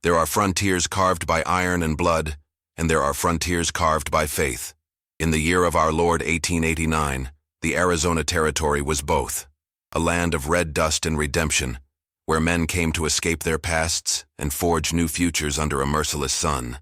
There are frontiers carved by iron and blood, and there are frontiers carved by faith. In the year of our Lord 1889, the Arizona Territory was both, a land of red dust and redemption, where men came to escape their pasts and forge new futures under a merciless sun.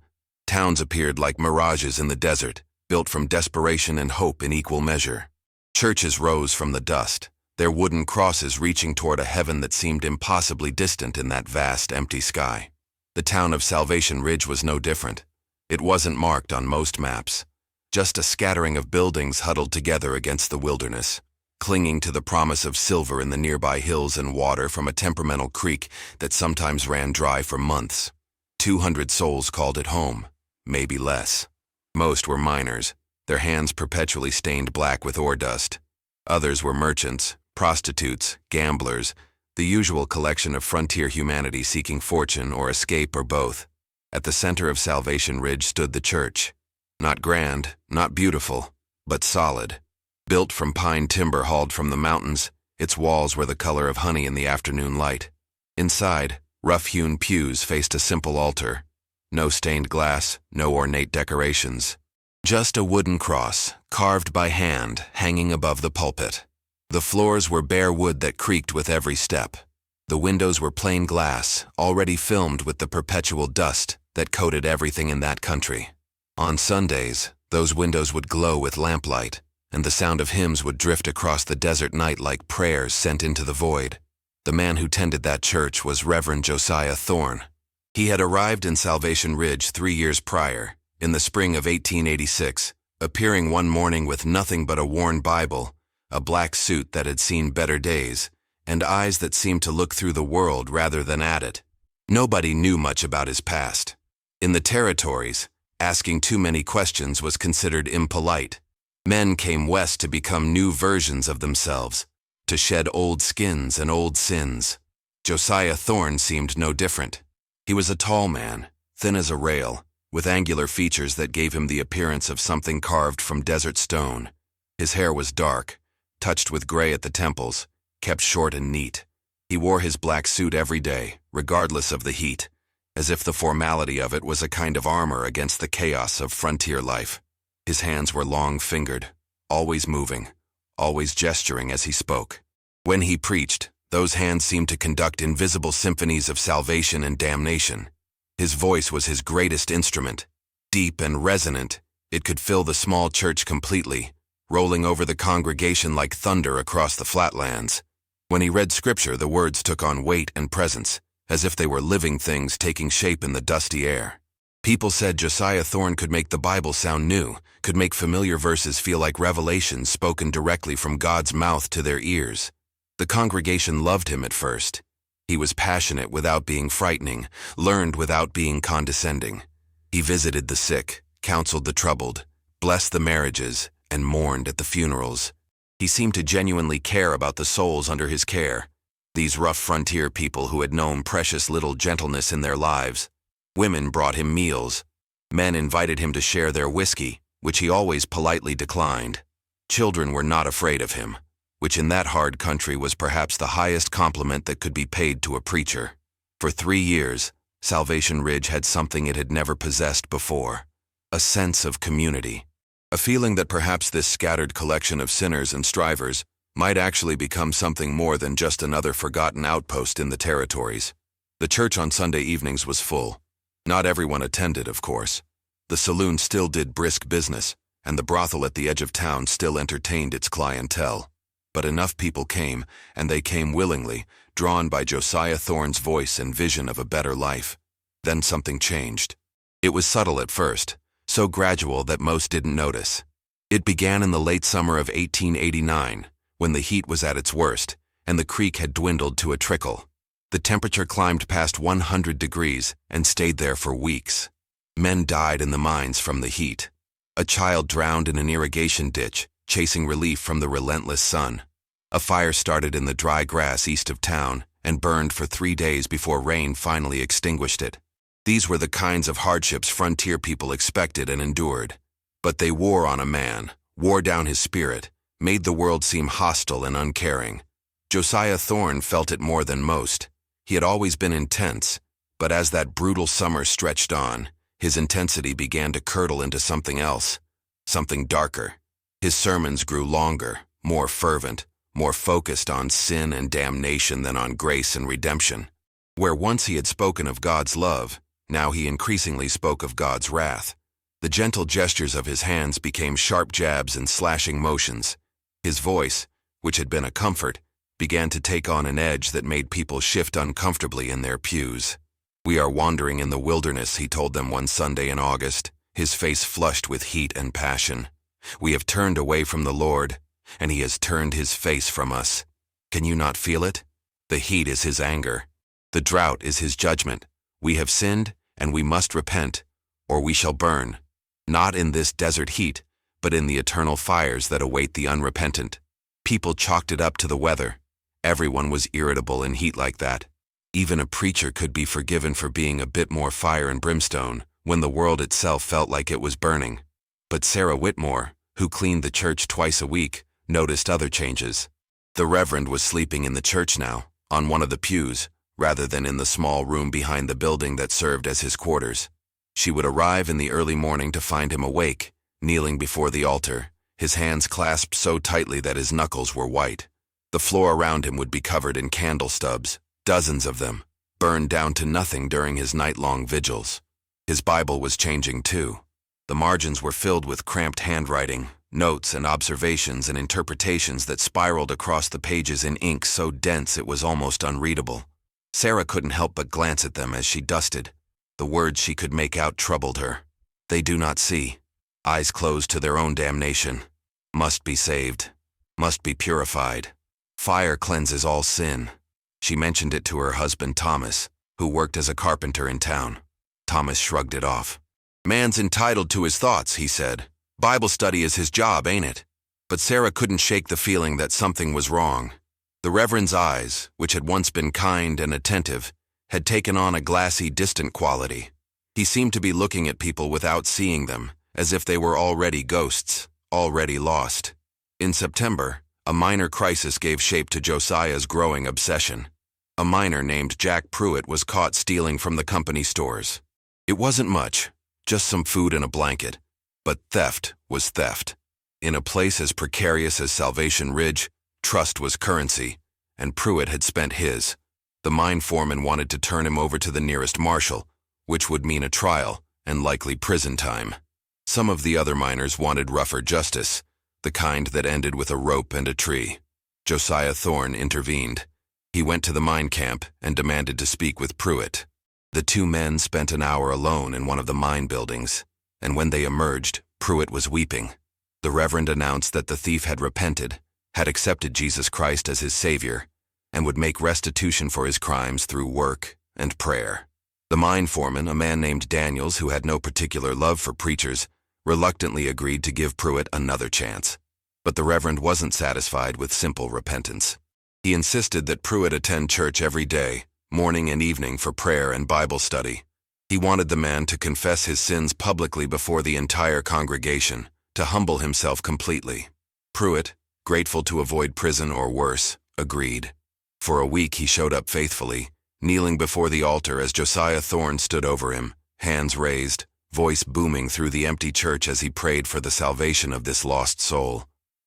Towns appeared like mirages in the desert, built from desperation and hope in equal measure. Churches rose from the dust, their wooden crosses reaching toward a heaven that seemed impossibly distant in that vast, empty sky. The town of Salvation Ridge was no different. It wasn't marked on most maps. Just a scattering of buildings huddled together against the wilderness, clinging to the promise of silver in the nearby hills and water from a temperamental creek that sometimes ran dry for months. 200 souls called it home, maybe less. Most were miners, their hands perpetually stained black with ore dust. Others were merchants, prostitutes, gamblers, the usual collection of frontier humanity seeking fortune or escape or both. At the center of Salvation Ridge stood the church. Not grand, not beautiful, but solid. Built from pine timber hauled from the mountains, its walls were the color of honey in the afternoon light. Inside, rough-hewn pews faced a simple altar. No stained glass, no ornate decorations. Just a wooden cross, carved by hand, hanging above the pulpit. The floors were bare wood that creaked with every step. The windows were plain glass, already filmed with the perpetual dust that coated everything in that country. On Sundays, those windows would glow with lamplight, and the sound of hymns would drift across the desert night like prayers sent into the void. The man who tended that church was Reverend Josiah Thorne. He had arrived in Salvation Ridge 3 years prior, in the spring of 1886, appearing one morning with nothing but a worn Bible, a black suit that had seen better days, and eyes that seemed to look through the world rather than at it. Nobody knew much about his past. In the territories, asking too many questions was considered impolite. Men came west to become new versions of themselves, to shed old skins and old sins. Josiah Thorne seemed no different. He was a tall man, thin as a rail, with angular features that gave him the appearance of something carved from desert stone. His hair was dark, touched with gray at the temples, kept short and neat. He wore his black suit every day, regardless of the heat, as if the formality of it was a kind of armor against the chaos of frontier life. His hands were long-fingered, always moving, always gesturing as he spoke. When he preached, those hands seemed to conduct invisible symphonies of salvation and damnation. His voice was his greatest instrument. Deep and resonant, it could fill the small church completely, rolling over the congregation like thunder across the flatlands. When he read scripture, the words took on weight and presence, as if they were living things taking shape in the dusty air. People said Josiah Thorne could make the Bible sound new, could make familiar verses feel like revelations spoken directly from God's mouth to their ears. The congregation loved him at first. He was passionate without being frightening, learned without being condescending. He visited the sick, counseled the troubled, blessed the marriages, and mourned at the funerals. He seemed to genuinely care about the souls under his care, these rough frontier people who had known precious little gentleness in their lives. Women brought him meals. Men invited him to share their whiskey, which he always politely declined. Children were not afraid of him, which in that hard country was perhaps the highest compliment that could be paid to a preacher. For 3 years, Salvation Ridge had something it had never possessed before, a sense of community, a feeling that perhaps this scattered collection of sinners and strivers might actually become something more than just another forgotten outpost in the territories. The church on Sunday evenings was full. Not everyone attended, of course. The saloon still did brisk business, and the brothel at the edge of town still entertained its clientele. But enough people came, and they came willingly, drawn by Josiah Thorne's voice and vision of a better life. Then something changed. It was subtle at first, so gradual that most didn't notice. It began in the late summer of 1889, when the heat was at its worst, and the creek had dwindled to a trickle. The temperature climbed past 100 degrees and stayed there for weeks. Men died in the mines from the heat. A child drowned in an irrigation ditch, chasing relief from the relentless sun. A fire started in the dry grass east of town and burned for 3 days before rain finally extinguished it. These were the kinds of hardships frontier people expected and endured. But they wore on a man, wore down his spirit, made the world seem hostile and uncaring. Josiah Thorne felt it more than most. He had always been intense, But as that brutal summer stretched on, his intensity began to curdle into something else, something darker. His sermons grew longer, more fervent, more focused on sin and damnation than on grace and redemption. Where once he had spoken of God's love, now he increasingly spoke of God's wrath. The gentle gestures of his hands became sharp jabs and slashing motions. His voice, which had been a comfort, began to take on an edge that made people shift uncomfortably in their pews. "We are wandering in the wilderness," he told them one Sunday in August, his face flushed with heat and passion. "We have turned away from the Lord, and he has turned his face from us. Can you not feel it? The heat is his anger. The drought is his judgment. We have sinned, and we must repent, or we shall burn, not in this desert heat, but in the eternal fires that await the unrepentant." People chalked it up to the weather. Everyone was irritable in heat like that. Even a preacher could be forgiven for being a bit more fire and brimstone when the world itself felt like it was burning. But Sarah Whitmore, who cleaned the church twice a week, noticed other changes. The Reverend was sleeping in the church now, on one of the pews, rather than in the small room behind the building that served as his quarters. She would arrive in the early morning to find him awake, kneeling before the altar, his hands clasped so tightly that his knuckles were white. The floor around him would be covered in candle stubs, dozens of them, burned down to nothing during his night-long vigils. His Bible was changing too. The margins were filled with cramped handwriting, notes and observations and interpretations that spiraled across the pages in ink so dense it was almost unreadable. Sarah couldn't help but glance at them as she dusted. The words she could make out troubled her. "They do not see. Eyes closed to their own damnation. Must be saved. Must be purified. Fire cleanses all sin." She mentioned it to her husband Thomas, who worked as a carpenter in town. Thomas shrugged it off. "Man's entitled to his thoughts," he said. "Bible study is his job, ain't it?" But Sarah couldn't shake the feeling that something was wrong. The Reverend's eyes, which had once been kind and attentive, had taken on a glassy, distant quality. He seemed to be looking at people without seeing them, as if they were already ghosts, already lost. In September, a minor crisis gave shape to Josiah's growing obsession. A miner named Jack Pruitt was caught stealing from the company stores. It wasn't much, just some food and a blanket, but theft was theft. In a place as precarious as Salvation Ridge, trust was currency, and Pruitt had spent his. The mine foreman wanted to turn him over to the nearest marshal, which would mean a trial and likely prison time. Some of the other miners wanted rougher justice, the kind that ended with a rope and a tree. Josiah Thorne intervened. He went to the mine camp and demanded to speak with Pruitt. The two men spent an hour alone in one of the mine buildings, and when they emerged, Pruitt was weeping. The Reverend announced that the thief had repented, had accepted Jesus Christ as his Savior, and would make restitution for his crimes through work and prayer. The mine foreman, a man named Daniels who had no particular love for preachers, reluctantly agreed to give Pruitt another chance. But the Reverend wasn't satisfied with simple repentance. He insisted that Pruitt attend church every day, morning and evening, for prayer and Bible study. He wanted the man to confess his sins publicly before the entire congregation, to humble himself completely. Pruitt, grateful to avoid prison or worse, agreed. For a week he showed up faithfully, kneeling before the altar as Josiah Thorne stood over him, hands raised, voice booming through the empty church as he prayed for the salvation of this lost soul.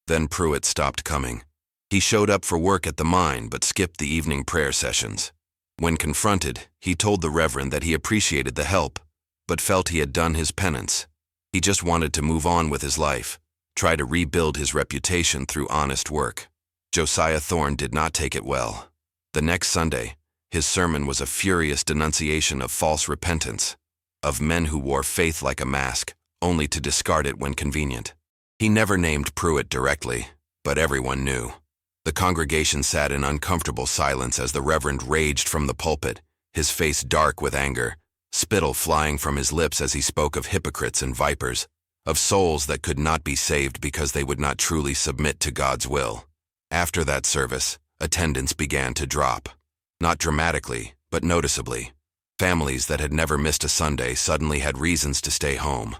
Then Pruitt stopped coming. He showed up for work at the mine but skipped the evening prayer sessions. When confronted, he told the Reverend that he appreciated the help, but felt he had done his penance. He just wanted to move on with his life, try to rebuild his reputation through honest work. Josiah Thorne did not take it well. The next Sunday, his sermon was a furious denunciation of false repentance, of men who wore faith like a mask, only to discard it when convenient. He never named Pruitt directly, but everyone knew. The congregation sat in uncomfortable silence as the Reverend raged from the pulpit, his face dark with anger, spittle flying from his lips as he spoke of hypocrites and vipers, of souls that could not be saved because they would not truly submit to God's will. After that service, attendance began to drop. Not dramatically, but noticeably. Families that had never missed a Sunday suddenly had reasons to stay home.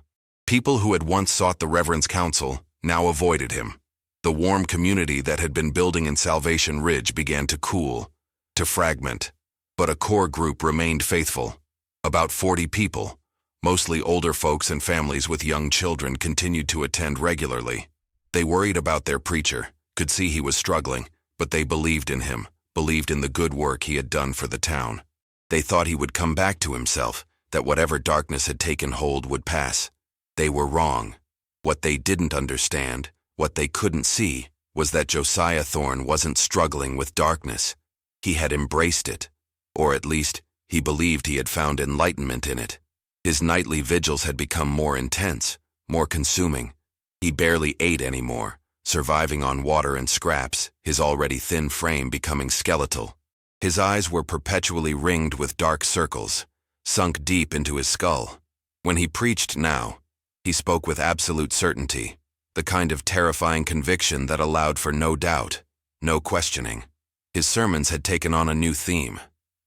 People who had once sought the Reverend's counsel now avoided him. The warm community that had been building in Salvation Ridge began to cool, to fragment. But a core group remained faithful, About 40 people, mostly older folks and families with young children, continued to attend regularly. They worried about their preacher, could see he was struggling, but they believed in him, believed in the good work he had done for the town. They thought he would come back to himself, that whatever darkness had taken hold would pass. They were wrong. What they didn't understand, what they couldn't see, was that Josiah Thorne wasn't struggling with darkness. He had embraced it, or at least, he believed he had found enlightenment in it. His nightly vigils had become more intense, more consuming. He barely ate anymore, surviving on water and scraps, his already thin frame becoming skeletal. His eyes were perpetually ringed with dark circles, sunk deep into his skull. When he preached now, he spoke with absolute certainty, the kind of terrifying conviction that allowed for no doubt, no questioning. His sermons had taken on a new theme.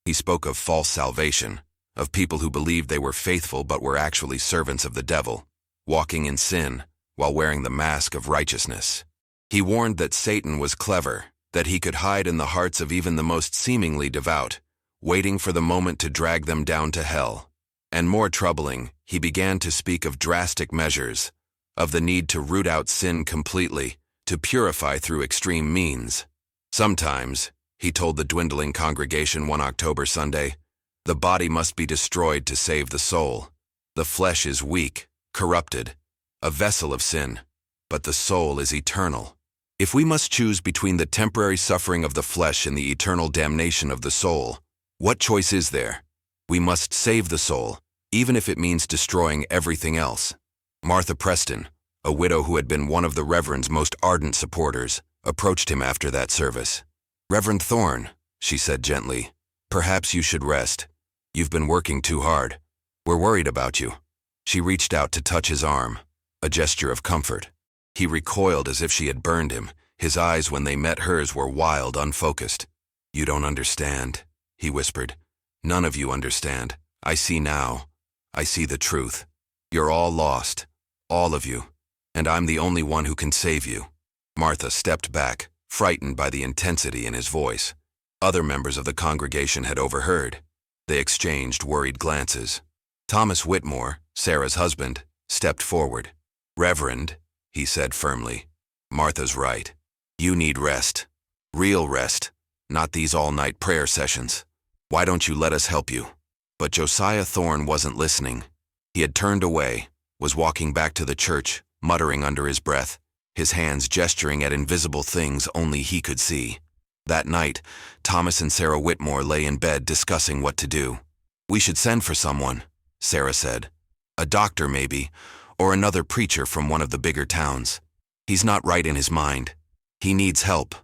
He spoke of false salvation, of people who believed they were faithful but were actually servants of the devil, walking in sin while wearing the mask of righteousness. He warned that Satan was clever, that he could hide in the hearts of even the most seemingly devout, waiting for the moment to drag them down to hell. And more troubling, he began to speak of drastic measures, of the need to root out sin completely, to purify through extreme means. Sometimes, he told the dwindling congregation one October Sunday, the body must be destroyed to save the soul. The flesh is weak, corrupted, a vessel of sin, but the soul is eternal. If we must choose between the temporary suffering of the flesh and the eternal damnation of the soul, what choice is there? We must save the soul, even if it means destroying everything else. Martha Preston, a widow who had been one of the Reverend's most ardent supporters, approached him after that service. "Reverend Thorne," she said gently, "perhaps you should rest. You've been working too hard. We're worried about you." She reached out to touch his arm, a gesture of comfort. He recoiled as if she had burned him. His eyes, when they met hers, were wild, unfocused. "You don't understand," he whispered. "None of you understand. I see now. I see the truth. You're all lost, all of you, and I'm the only one who can save you." Martha stepped back, frightened by the intensity in his voice. Other members of the congregation had overheard. They exchanged worried glances. Thomas Whitmore, Sarah's husband, stepped forward. "Reverend," he said firmly, "Martha's right. You need rest. Real rest, not these all-night prayer sessions. Why don't you let us help you?" But Josiah Thorne wasn't listening. He had turned away, was walking back to the church, muttering under his breath, his hands gesturing at invisible things only he could see. That night, Thomas and Sarah Whitmore lay in bed discussing what to do. "We should send for someone," Sarah said. "A doctor, maybe, or another preacher from one of the bigger towns. He's not right in his mind. He needs help."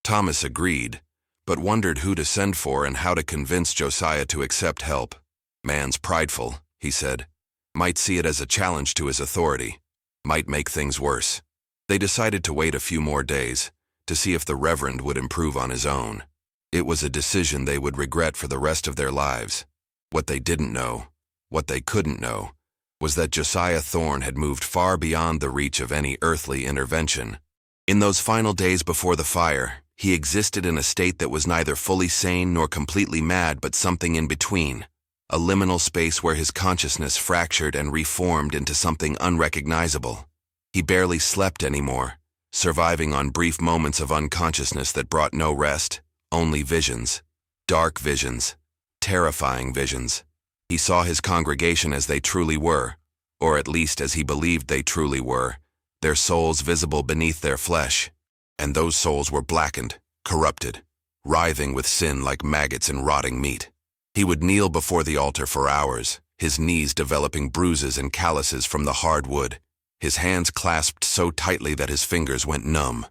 Thomas agreed, but wondered who to send for and how to convince Josiah to accept help. "Man's prideful," he said. "Might see it as a challenge to his authority. Might make things worse." They decided to wait a few more days, to see if the Reverend would improve on his own. It was a decision they would regret for the rest of their lives. What they didn't know, what they couldn't know, was that Josiah Thorne had moved far beyond the reach of any earthly intervention. In those final days before the fire, he existed in a state that was neither fully sane nor completely mad, but something in between, a liminal space where his consciousness fractured and reformed into something unrecognizable. He barely slept anymore, surviving on brief moments of unconsciousness that brought no rest, only visions. Dark visions, terrifying visions. He saw his congregation as they truly were, or at least as he believed they truly were, their souls visible beneath their flesh. And those souls were blackened, corrupted, writhing with sin like maggots in rotting meat. He would kneel before the altar for hours, his knees developing bruises and calluses from the hard wood, his hands clasped so tightly that his fingers went numb.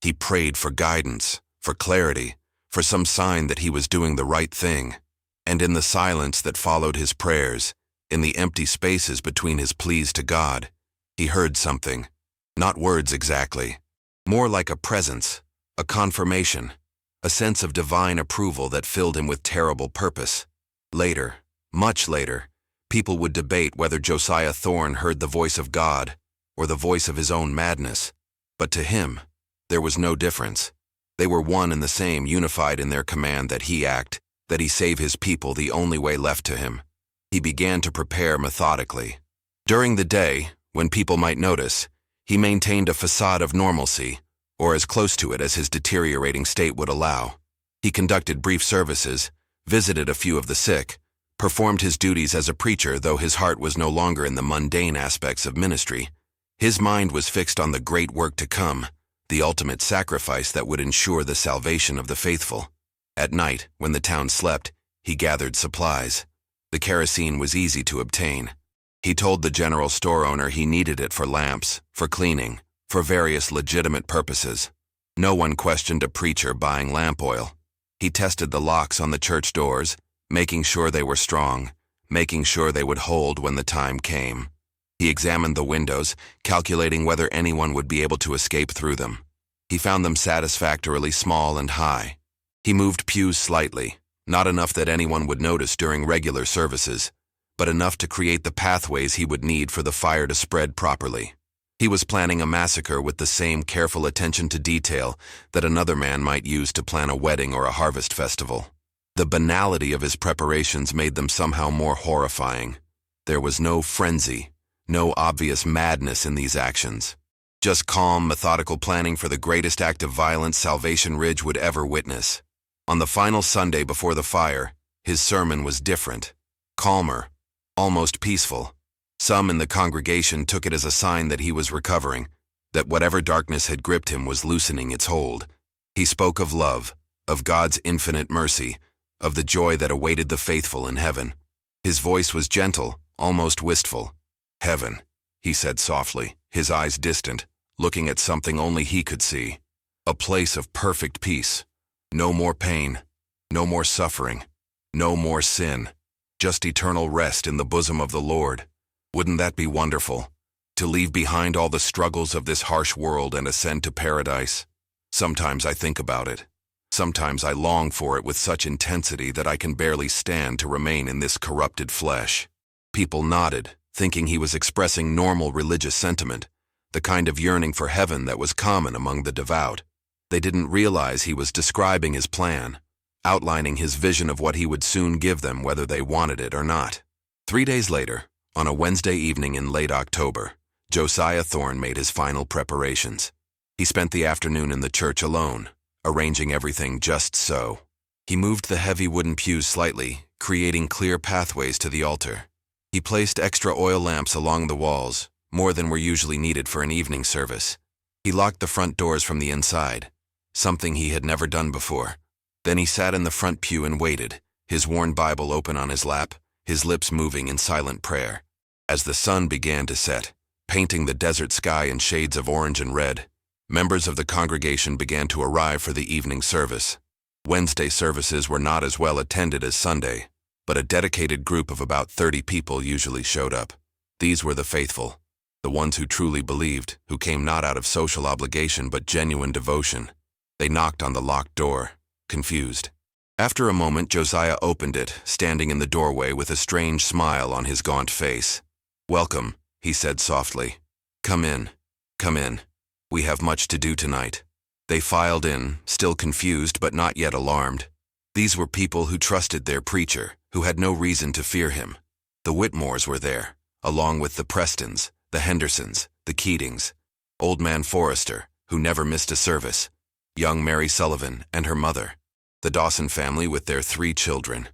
He prayed for guidance, for clarity, for some sign that he was doing the right thing. And in the silence that followed his prayers, in the empty spaces between his pleas to God, he heard something. Not words exactly, more like a presence, a confirmation, a sense of divine approval that filled him with terrible purpose. Later, much later, people would debate whether Josiah Thorne heard the voice of God or the voice of his own madness. But to him, there was no difference. They were one and the same, unified in their command that he act, that he save his people the only way left to him. He began to prepare methodically. During the day, when people might notice, he maintained a facade of normalcy, or as close to it as his deteriorating state would allow. He conducted brief services, visited a few of the sick, performed his duties as a preacher, though his heart was no longer in the mundane aspects of ministry. His mind was fixed on the great work to come, the ultimate sacrifice that would ensure the salvation of the faithful. At night, when the town slept, he gathered supplies. The kerosene was easy to obtain. He told the general store owner he needed it for lamps, for cleaning, for various legitimate purposes. No one questioned a preacher buying lamp oil. He tested the locks on the church doors, making sure they were strong, making sure they would hold when the time came. He examined the windows, calculating whether anyone would be able to escape through them. He found them satisfactorily small and high. He moved pews slightly, not enough that anyone would notice during regular services, but enough to create the pathways he would need for the fire to spread properly. He was planning a massacre with the same careful attention to detail that another man might use to plan a wedding or a harvest festival. The banality of his preparations made them somehow more horrifying. There was no frenzy, no obvious madness in these actions. Just calm, methodical planning for the greatest act of violence Salvation Ridge would ever witness. On the final Sunday before the fire, his sermon was different, calmer, almost peaceful. Some in the congregation took it as a sign that he was recovering, that whatever darkness had gripped him was loosening its hold. He spoke of love, of God's infinite mercy, of the joy that awaited the faithful in heaven. His voice was gentle, almost wistful. "Heaven," he said softly, his eyes distant, looking at something only he could see. "A place of perfect peace. No more pain, no more suffering, no more sin. Just eternal rest in the bosom of the Lord. Wouldn't that be wonderful? To leave behind all the struggles of this harsh world and ascend to paradise? Sometimes I think about it. Sometimes I long for it with such intensity that I can barely stand to remain in this corrupted flesh." People nodded, thinking he was expressing normal religious sentiment, the kind of yearning for heaven that was common among the devout. They didn't realize he was describing his plan, outlining his vision of what he would soon give them whether they wanted it or not. 3 days later, on a Wednesday evening in late October, Josiah Thorne made his final preparations. He spent the afternoon in the church alone, arranging everything just so. He moved the heavy wooden pews slightly, creating clear pathways to the altar. He placed extra oil lamps along the walls, more than were usually needed for an evening service. He locked the front doors from the inside, something he had never done before. Then he sat in the front pew and waited, his worn Bible open on his lap, his lips moving in silent prayer. As the sun began to set, painting the desert sky in shades of orange and red, members of the congregation began to arrive for the evening service. Wednesday services were not as well attended as Sunday, but a dedicated group of about 30 people usually showed up. These were the faithful, the ones who truly believed, who came not out of social obligation but genuine devotion. They knocked on the locked door, confused. After a moment, Josiah opened it, standing in the doorway with a strange smile on his gaunt face. "Welcome," he said softly. Come in. We have much to do tonight." They filed in, still confused but not yet alarmed. These were people who trusted their preacher, who had no reason to fear him. The Whitmores were there, along with the Prestons, the Hendersons, the Keatings, Old Man Forrester, who never missed a service, young Mary Sullivan and her mother, the Dawson family with their 3 children,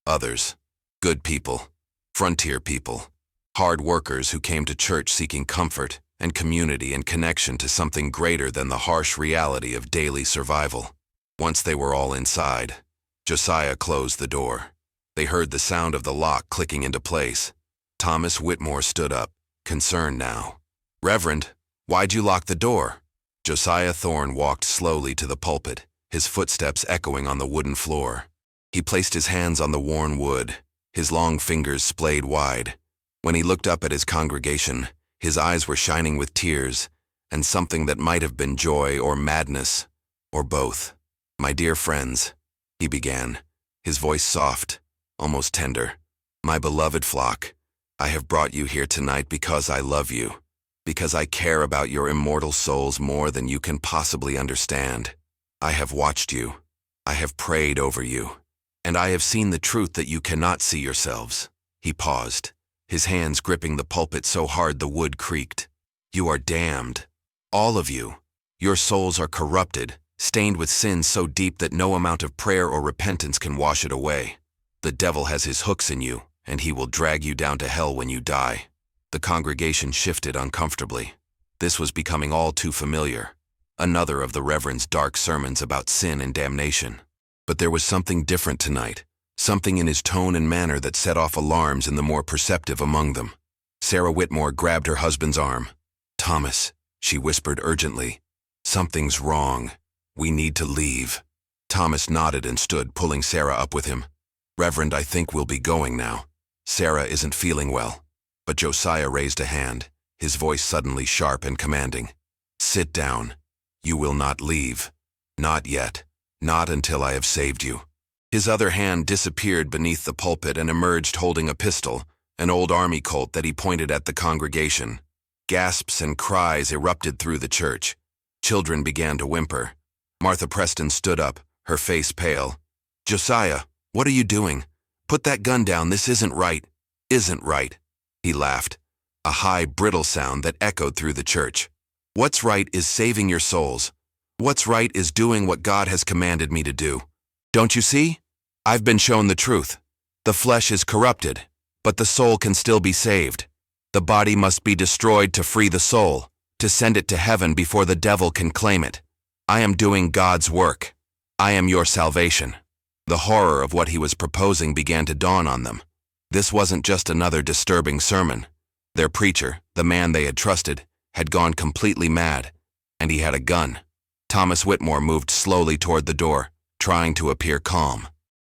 others, good people, frontier people, hard workers who came to church seeking comfort and community and connection to something greater than the harsh reality of daily survival. Once they were all inside, Josiah closed the door. They heard the sound of the lock clicking into place. Thomas Whitmore stood up, concerned now. "Reverend, why'd you lock the door?" Josiah Thorne walked slowly to the pulpit, his footsteps echoing on the wooden floor. He placed his hands on the worn wood, his long fingers splayed wide. When he looked up at his congregation, his eyes were shining with tears, and something that might have been joy or madness, or both. "My dear friends," he began, his voice soft, almost tender. "My beloved flock, I have brought you here tonight because I love you, because I care about your immortal souls more than you can possibly understand. I have watched you, I have prayed over you, and I have seen the truth that you cannot see yourselves." He paused, his hands gripping the pulpit so hard the wood creaked. "You are damned. All of you. Your souls are corrupted, stained with sin so deep that no amount of prayer or repentance can wash it away. The devil has his hooks in you, and he will drag you down to hell when you die." The congregation shifted uncomfortably. This was becoming all too familiar. Another of the Reverend's dark sermons about sin and damnation. But there was something different tonight, something in his tone and manner that set off alarms in the more perceptive among them. Sarah Whitmore grabbed her husband's arm. "Thomas," she whispered urgently, "something's wrong. We need to leave." Thomas nodded and stood, pulling Sarah up with him. "Reverend, I think we'll be going now. Sarah isn't feeling well." But Josiah raised a hand, his voice suddenly sharp and commanding. "Sit down. You will not leave. Not yet. Not until I have saved you." His other hand disappeared beneath the pulpit and emerged holding a pistol, an old army Colt that he pointed at the congregation. Gasps and cries erupted through the church. Children began to whimper. Martha Preston stood up, her face pale. "Josiah, what are you doing? Put that gun down, this isn't right." "Isn't right." He laughed, a high, brittle sound that echoed through the church. "What's right is saving your souls. What's right is doing what God has commanded me to do. Don't you see? I've been shown the truth. The flesh is corrupted, but the soul can still be saved. The body must be destroyed to free the soul, to send it to heaven before the devil can claim it. I am doing God's work. I am your salvation." The horror of what he was proposing began to dawn on them. This wasn't just another disturbing sermon. Their preacher, the man they had trusted, had gone completely mad, and he had a gun. Thomas Whitmore moved slowly toward the door, trying to appear calm.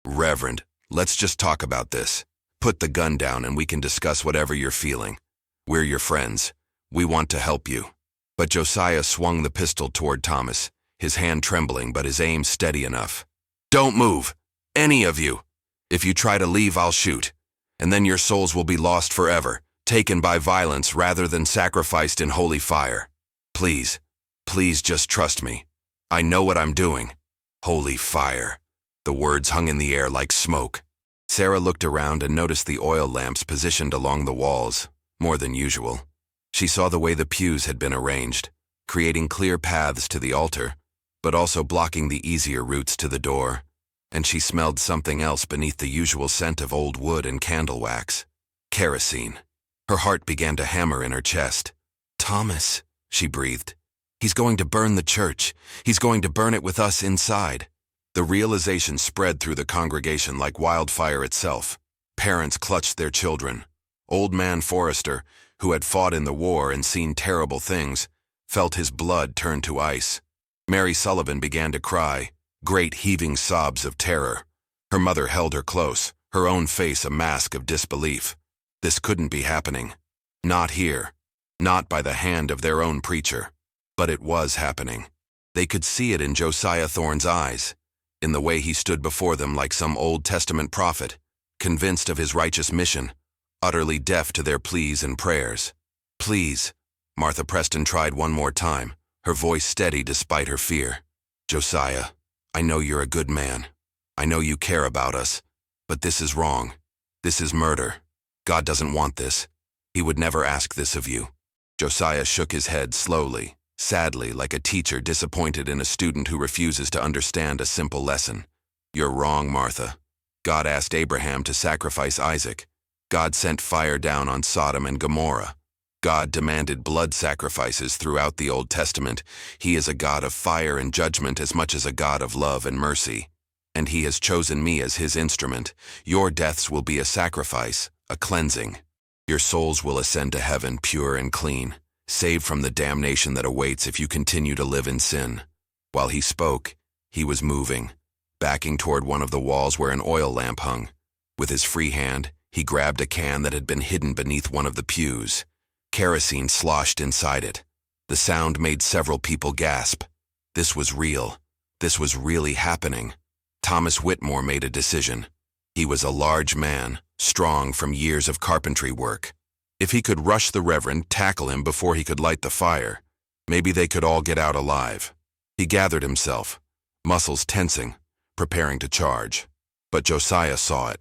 "Reverend, let's just talk about this. Put the gun down and we can discuss whatever you're feeling. We're your friends. We want to help you." But Josiah swung the pistol toward Thomas, his hand trembling but his aim steady enough. "Don't move, any of you. If you try to leave, I'll shoot. And then your souls will be lost forever, taken by violence rather than sacrificed in holy fire. Please, please just trust me. I know what I'm doing." Holy fire. The words hung in the air like smoke. Sarah looked around and noticed the oil lamps positioned along the walls, more than usual. She saw the way the pews had been arranged, creating clear paths to the altar, but also blocking the easier routes to the door. And she smelled something else beneath the usual scent of old wood and candle wax. Kerosene. Her heart began to hammer in her chest. "Thomas," she breathed. "He's going to burn the church. He's going to burn it with us inside." The realization spread through the congregation like wildfire itself. Parents clutched their children. Old man Forrester, who had fought in the war and seen terrible things, felt his blood turn to ice. Mary Sullivan began to cry, great heaving sobs of terror. Her mother held her close, her own face a mask of disbelief. This couldn't be happening. Not here. Not by the hand of their own preacher. But it was happening. They could see it in Josiah Thorne's eyes, in the way he stood before them like some Old Testament prophet, convinced of his righteous mission, utterly deaf to their pleas and prayers. "Please," Martha Preston tried one more time, her voice steady despite her fear. "Josiah, I know you're a good man. I know you care about us, but this is wrong. This is murder. God doesn't want this. He would never ask this of you." Josiah shook his head slowly, sadly, like a teacher disappointed in a student who refuses to understand a simple lesson. "You're wrong, Martha. God asked Abraham to sacrifice Isaac. God sent fire down on Sodom and Gomorrah. God demanded blood sacrifices throughout the Old Testament. He is a God of fire and judgment as much as a God of love and mercy. And he has chosen me as his instrument. Your deaths will be a sacrifice, a cleansing. Your souls will ascend to heaven pure and clean, saved from the damnation that awaits if you continue to live in sin." While he spoke, he was moving, backing toward one of the walls where an oil lamp hung. With his free hand, he grabbed a can that had been hidden beneath one of the pews. Kerosene sloshed inside it. The sound made several people gasp. This was real. This was really happening. Thomas Whitmore made a decision. He was a large man, strong from years of carpentry work. If he could rush the Reverend, tackle him before he could light the fire, maybe they could all get out alive. He gathered himself, muscles tensing, preparing to charge. But Josiah saw it.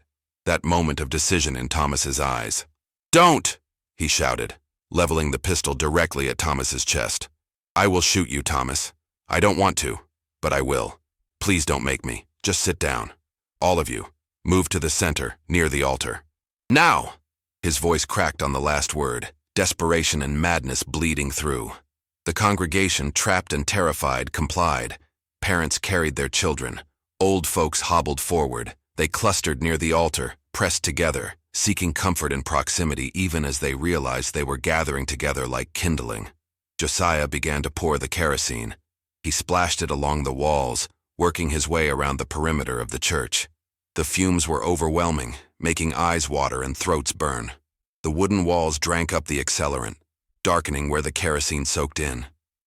that moment of decision in Thomas's eyes. "Don't!" he shouted, leveling the pistol directly at Thomas's chest. "I will shoot you, Thomas. I don't want to, but I will. Please don't make me. Just sit down. All of you, move to the center, near the altar. Now!" His voice cracked on the last word, desperation and madness bleeding through. The congregation, trapped and terrified, complied. Parents carried their children. Old folks hobbled forward. They clustered near the altar, pressed together, seeking comfort in proximity even as they realized they were gathering together like kindling. Josiah began to pour the kerosene. He splashed it along the walls, working his way around the perimeter of the church. The fumes were overwhelming, making eyes water and throats burn. The wooden walls drank up the accelerant, darkening where the kerosene soaked in.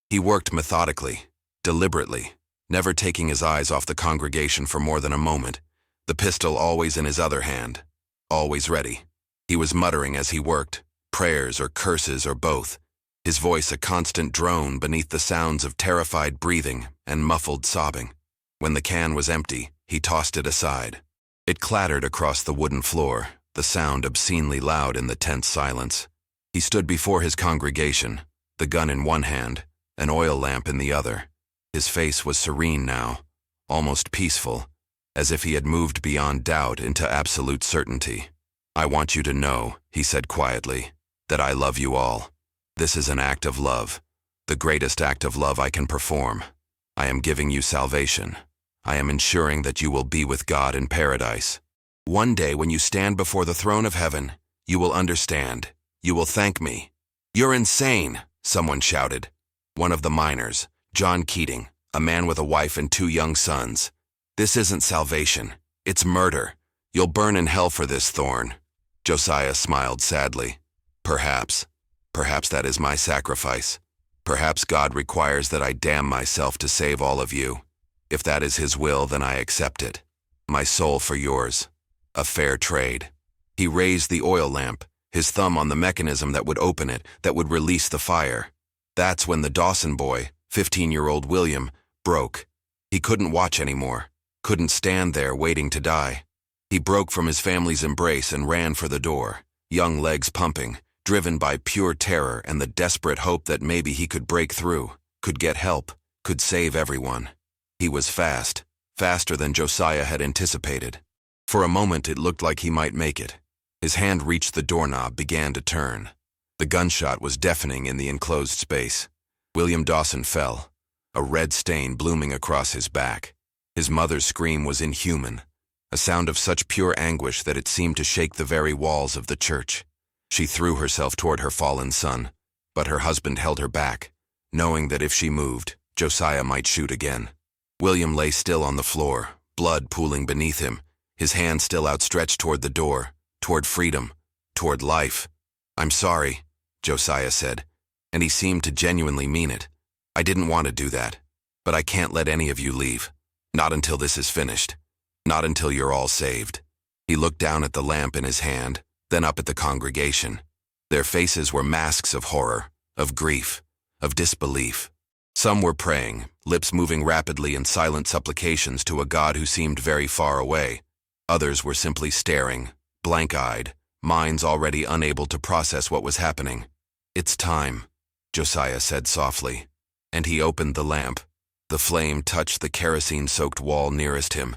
He worked methodically, deliberately, never taking his eyes off the congregation for more than a moment, the pistol always in his other hand, always ready. He was muttering as he worked, prayers or curses or both, his voice a constant drone beneath the sounds of terrified breathing and muffled sobbing. When the can was empty, he tossed it aside. It clattered across the wooden floor, the sound obscenely loud in the tense silence. He stood before his congregation, the gun in one hand, an oil lamp in the other. His face was serene now, almost peaceful, as if he had moved beyond doubt into absolute certainty. "I want you to know," he said quietly, "that I love you all. This is an act of love, the greatest act of love I can perform. I am giving you salvation. I am ensuring that you will be with God in paradise. One day when you stand before the throne of heaven, you will understand. You will thank me." "You're insane," someone shouted. One of the miners, John Keating, a man with a wife and 2 young sons. "This isn't salvation. It's murder. You'll burn in hell for this, Thorne." Josiah smiled sadly. Perhaps that is my sacrifice. Perhaps God requires that I damn myself to save all of you. If that is his will, then I accept it. My soul for yours. A fair trade." He raised the oil lamp, his thumb on the mechanism that would open it, that would release the fire. That's when the Dawson boy, 15-year-old William, broke. He couldn't watch anymore, couldn't stand there waiting to die. He broke from his family's embrace and ran for the door, young legs pumping, driven by pure terror and the desperate hope that maybe he could break through, could get help, could save everyone. He was fast, faster than Josiah had anticipated. For a moment it looked like he might make it. His hand reached the doorknob, began to turn. The gunshot was deafening in the enclosed space. William Dawson fell, a red stain blooming across his back. His mother's scream was inhuman, a sound of such pure anguish that it seemed to shake the very walls of the church. She threw herself toward her fallen son, but her husband held her back, knowing that if she moved, Josiah might shoot again. William lay still on the floor, blood pooling beneath him, his hand still outstretched toward the door, toward freedom, toward life. "I'm sorry," Josiah said, and he seemed to genuinely mean it. "I didn't want to do that, but I can't let any of you leave. Not until this is finished. Not until you're all saved." He looked down at the lamp in his hand, then up at the congregation. Their faces were masks of horror, of grief, of disbelief. Some were praying, lips moving rapidly in silent supplications to a God who seemed very far away. Others were simply staring, blank-eyed, minds already unable to process what was happening. "It's time," Josiah said softly, and he opened the lamp. The flame touched the kerosene-soaked wall nearest him.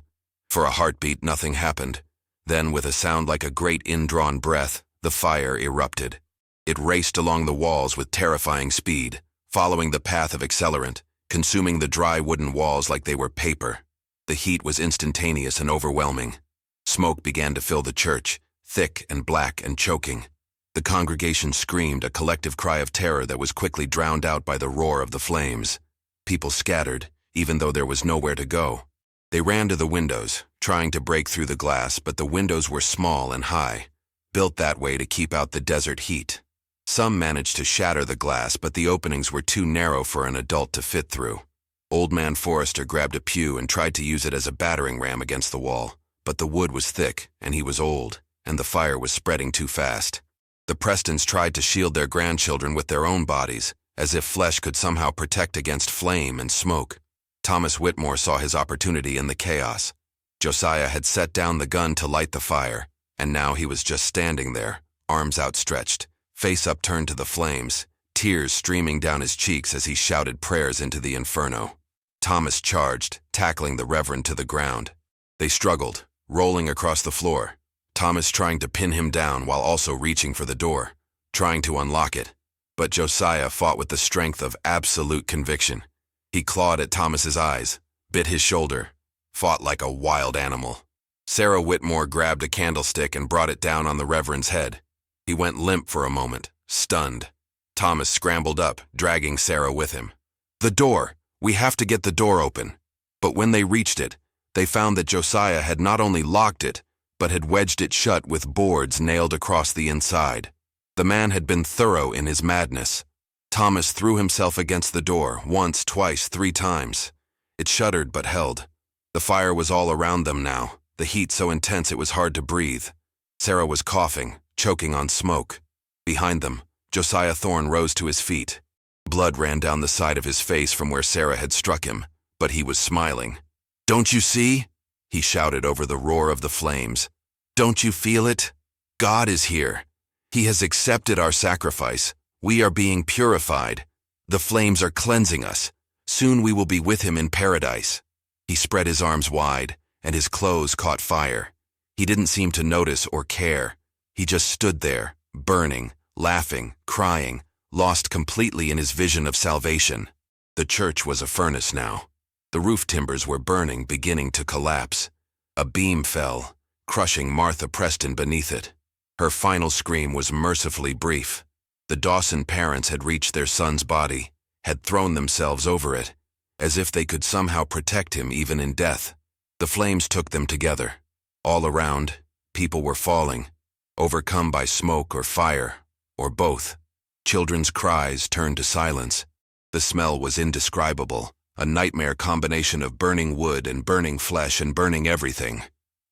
For a heartbeat, nothing happened. Then, with a sound like a great indrawn breath, the fire erupted. It raced along the walls with terrifying speed, following the path of accelerant, consuming the dry wooden walls like they were paper. The heat was instantaneous and overwhelming. Smoke began to fill the church, thick and black and choking. The congregation screamed, a collective cry of terror that was quickly drowned out by the roar of the flames. People scattered, even though there was nowhere to go. They ran to the windows, trying to break through the glass, but the windows were small and high, built that way to keep out the desert heat. Some managed to shatter the glass, but the openings were too narrow for an adult to fit through. Old Man Forrester grabbed a pew and tried to use it as a battering ram against the wall, but the wood was thick, and he was old, and the fire was spreading too fast. The Prestons tried to shield their grandchildren with their own bodies, as if flesh could somehow protect against flame and smoke. Thomas Whitmore saw his opportunity in the chaos. Josiah had set down the gun to light the fire, And now he was just standing there, arms outstretched, face upturned to the flames, tears streaming down his cheeks as he shouted prayers into the inferno. Thomas charged, tackling the Reverend to the ground. They struggled, rolling across the floor, Thomas trying to pin him down while also reaching for the door, trying to unlock it. But Josiah fought with the strength of absolute conviction. He clawed at Thomas's eyes, bit his shoulder, fought like a wild animal. Sarah Whitmore grabbed a candlestick and brought it down on the Reverend's head. He went limp for a moment, stunned. Thomas scrambled up, dragging Sarah with him. "The door! We have to get the door open." But when they reached it, they found that Josiah had not only locked it, but had wedged it shut with boards nailed across the inside. The man had been thorough in his madness. Thomas threw himself against the door, once, twice, 3 times. It shuddered but held. The fire was all around them now, the heat so intense it was hard to breathe. Sarah was coughing, choking on smoke. Behind them, Josiah Thorne rose to his feet. Blood ran down the side of his face from where Sarah had struck him, but he was smiling. "Don't you see?" he shouted over the roar of the flames. "Don't you feel it? God is here. He has accepted our sacrifice. We are being purified. The flames are cleansing us. Soon we will be with him in paradise." He spread his arms wide, and his clothes caught fire. He didn't seem to notice or care. He just stood there, burning, laughing, crying, lost completely in his vision of salvation. The church was a furnace now. The roof timbers were burning, beginning to collapse. A beam fell, crushing Martha Preston beneath it. Her final scream was mercifully brief. The Dawson parents had reached their son's body, had thrown themselves over it, as if they could somehow protect him even in death. The flames took them together. All around, people were falling, overcome by smoke or fire, or both. Children's cries turned to silence. The smell was indescribable, a nightmare combination of burning wood and burning flesh and burning everything.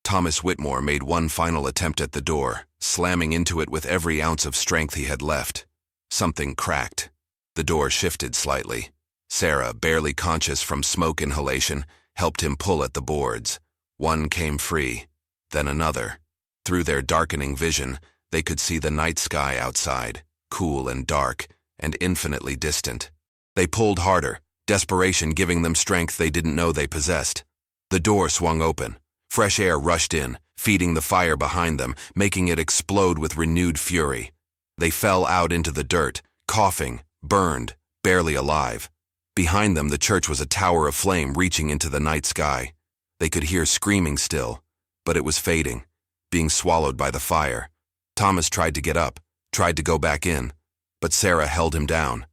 Thomas Whitmore made one final attempt at the door, slamming into it with every ounce of strength he had left. Something cracked. The door shifted slightly. Sarah, barely conscious from smoke inhalation, helped him pull at the boards. One came free, then another. Through their darkening vision, they could see the night sky outside, cool and dark, and infinitely distant. They pulled harder, desperation giving them strength they didn't know they possessed. The door swung open. Fresh air rushed in, feeding the fire behind them, making it explode with renewed fury. They fell out into the dirt, coughing, burned, barely alive. Behind them, the church was a tower of flame reaching into the night sky. They could hear screaming still, but it was fading, being swallowed by the fire. Thomas tried to get up, tried to go back in, but Sarah held him down.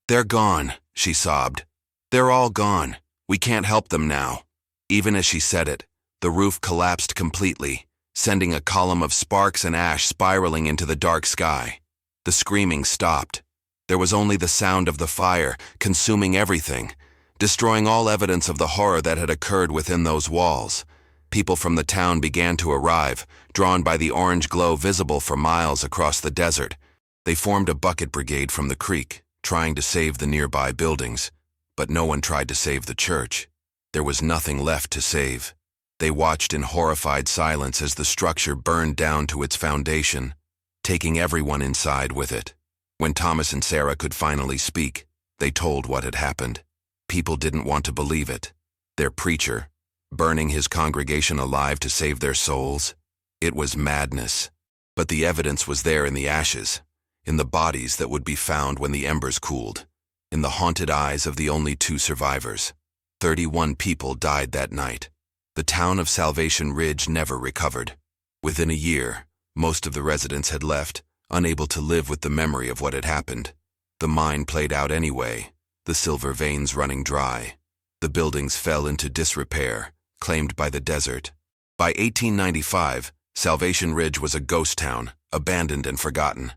"They're gone," she sobbed. "They're all gone. We can't help them now." Even as she said it, the roof collapsed completely, sending a column of sparks and ash spiraling into the dark sky. The screaming stopped. There was only the sound of the fire, consuming everything, destroying all evidence of the horror that had occurred within those walls. People from the town began to arrive, drawn by the orange glow visible for miles across the desert. They formed a bucket brigade from the creek, trying to save the nearby buildings, but no one tried to save the church. There was nothing left to save. They watched in horrified silence as the structure burned down to its foundation, taking everyone inside with it. When Thomas and Sarah could finally speak, they told what had happened. People didn't want to believe it. Their preacher, burning his congregation alive to save their souls. It was madness. But the evidence was there in the ashes, in the bodies that would be found when the embers cooled, in the haunted eyes of the only 2 survivors. 31 people died that night. The town of Salvation Ridge never recovered. Within a year, most of the residents had left, unable to live with the memory of what had happened. The mine played out anyway, the silver veins running dry. The buildings fell into disrepair, claimed by the desert. By 1895, Salvation Ridge was a ghost town, abandoned and forgotten.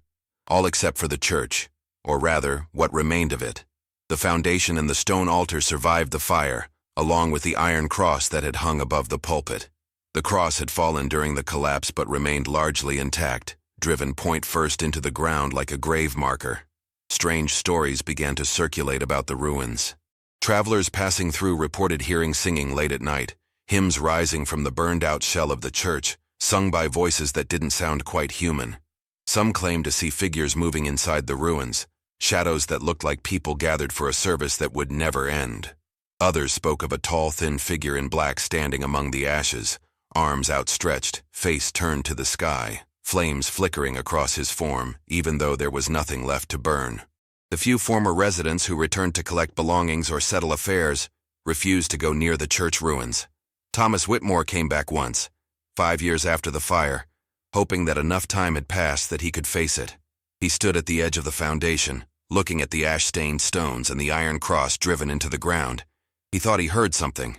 All except for the church, or rather, what remained of it. The foundation and the stone altar survived the fire, along with the iron cross that had hung above the pulpit. The cross had fallen during the collapse but remained largely intact, driven point first into the ground like a grave marker. Strange stories began to circulate about the ruins. Travelers passing through reported hearing singing late at night, hymns rising from the burned-out shell of the church, sung by voices that didn't sound quite human. Some claimed to see figures moving inside the ruins, shadows that looked like people gathered for a service that would never end. Others spoke of a tall, thin figure in black standing among the ashes, arms outstretched, face turned to the sky, flames flickering across his form, even though there was nothing left to burn. The few former residents who returned to collect belongings or settle affairs refused to go near the church ruins. Thomas Whitmore came back once, 5 years after the fire, hoping that enough time had passed that he could face it. He stood at the edge of the foundation, looking at the ash-stained stones and the iron cross driven into the ground. He thought he heard something.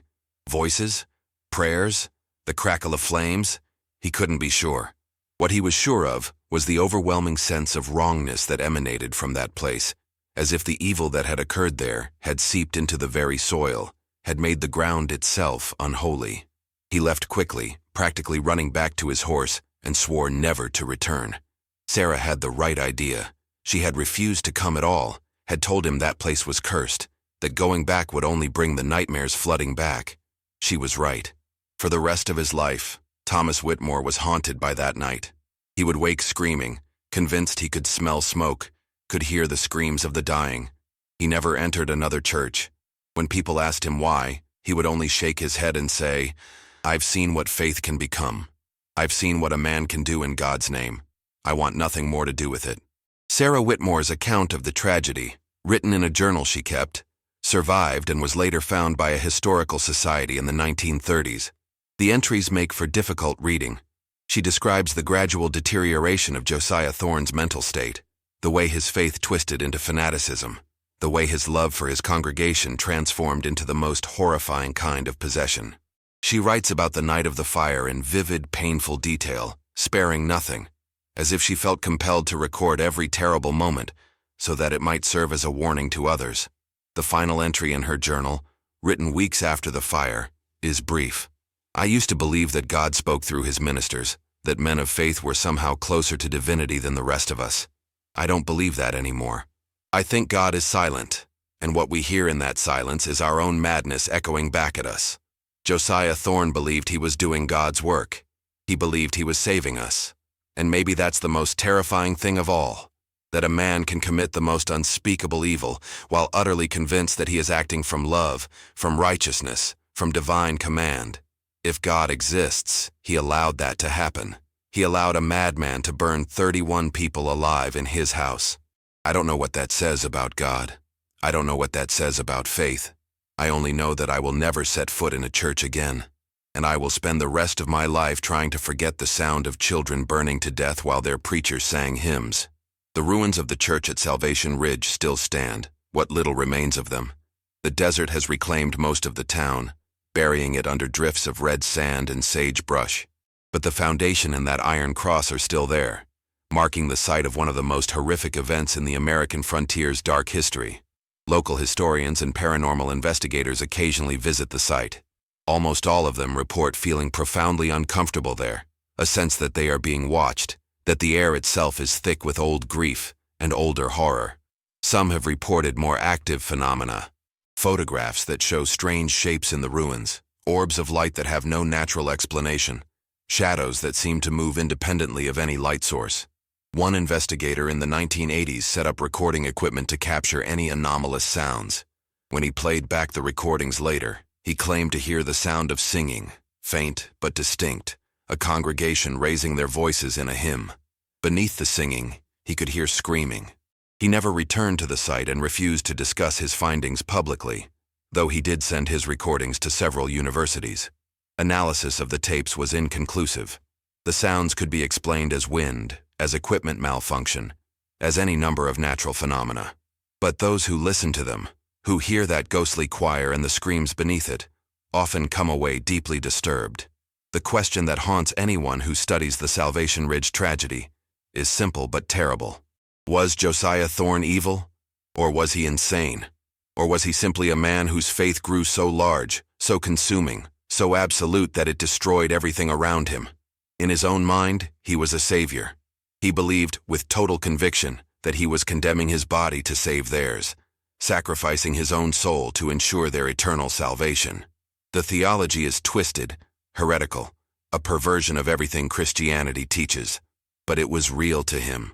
Voices? Prayers? The crackle of flames? He couldn't be sure. What he was sure of was the overwhelming sense of wrongness that emanated from that place, as if the evil that had occurred there had seeped into the very soil, had made the ground itself unholy. He left quickly, practically running back to his horse, and swore never to return. Sarah had the right idea. She had refused to come at all, had told him that place was cursed, that going back would only bring the nightmares flooding back. She was right. For the rest of his life, Thomas Whitmore was haunted by that night. He would wake screaming, convinced he could smell smoke, could hear the screams of the dying. He never entered another church. When people asked him why, he would only shake his head and say, "I've seen what faith can become. I've seen what a man can do in God's name. I want nothing more to do with it." Sarah Whitmore's account of the tragedy, written in a journal she kept, survived and was later found by a historical society in the 1930s. The entries make for difficult reading. She describes the gradual deterioration of Josiah Thorne's mental state, the way his faith twisted into fanaticism, the way his love for his congregation transformed into the most horrifying kind of possession. She writes about the night of the fire in vivid, painful detail, sparing nothing, as if she felt compelled to record every terrible moment so that it might serve as a warning to others. The final entry in her journal, written weeks after the fire, is brief. "I used to believe that God spoke through his ministers, that men of faith were somehow closer to divinity than the rest of us. I don't believe that anymore. I think God is silent, and what we hear in that silence is our own madness echoing back at us." Josiah Thorne believed he was doing God's work. He believed he was saving us. And maybe that's the most terrifying thing of all, that a man can commit the most unspeakable evil while utterly convinced that he is acting from love, from righteousness, from divine command. If God exists, he allowed that to happen. He allowed a madman to burn 31 people alive in his house. I don't know what that says about God. I don't know what that says about faith. I only know that I will never set foot in a church again, and I will spend the rest of my life trying to forget the sound of children burning to death while their preachers sang hymns. The ruins of the church at Salvation Ridge still stand, what little remains of them. The desert has reclaimed most of the town, burying it under drifts of red sand and sagebrush. But the foundation and that iron cross are still there, marking the site of one of the most horrific events in the American frontier's dark history. Local historians and paranormal investigators occasionally visit the site. Almost all of them report feeling profoundly uncomfortable there, a sense that they are being watched, that the air itself is thick with old grief and older horror. Some have reported more active phenomena, photographs that show strange shapes in the ruins, orbs of light that have no natural explanation, shadows that seem to move independently of any light source. One investigator in the 1980s set up recording equipment to capture any anomalous sounds. When he played back the recordings later, he claimed to hear the sound of singing, faint but distinct, a congregation raising their voices in a hymn. Beneath the singing, he could hear screaming. He never returned to the site and refused to discuss his findings publicly, though he did send his recordings to several universities. Analysis of the tapes was inconclusive. The sounds could be explained as wind, as equipment malfunction, as any number of natural phenomena. But those who listen to them, who hear that ghostly choir and the screams beneath it, often come away deeply disturbed. The question that haunts anyone who studies the Salvation Ridge tragedy is simple but terrible. Was Josiah Thorne evil? Or was he insane? Or was he simply a man whose faith grew so large, so consuming, so absolute that it destroyed everything around him? In his own mind, he was a savior. He believed, with total conviction, that he was condemning his body to save theirs, sacrificing his own soul to ensure their eternal salvation. The theology is twisted, heretical, a perversion of everything Christianity teaches. But it was real to him.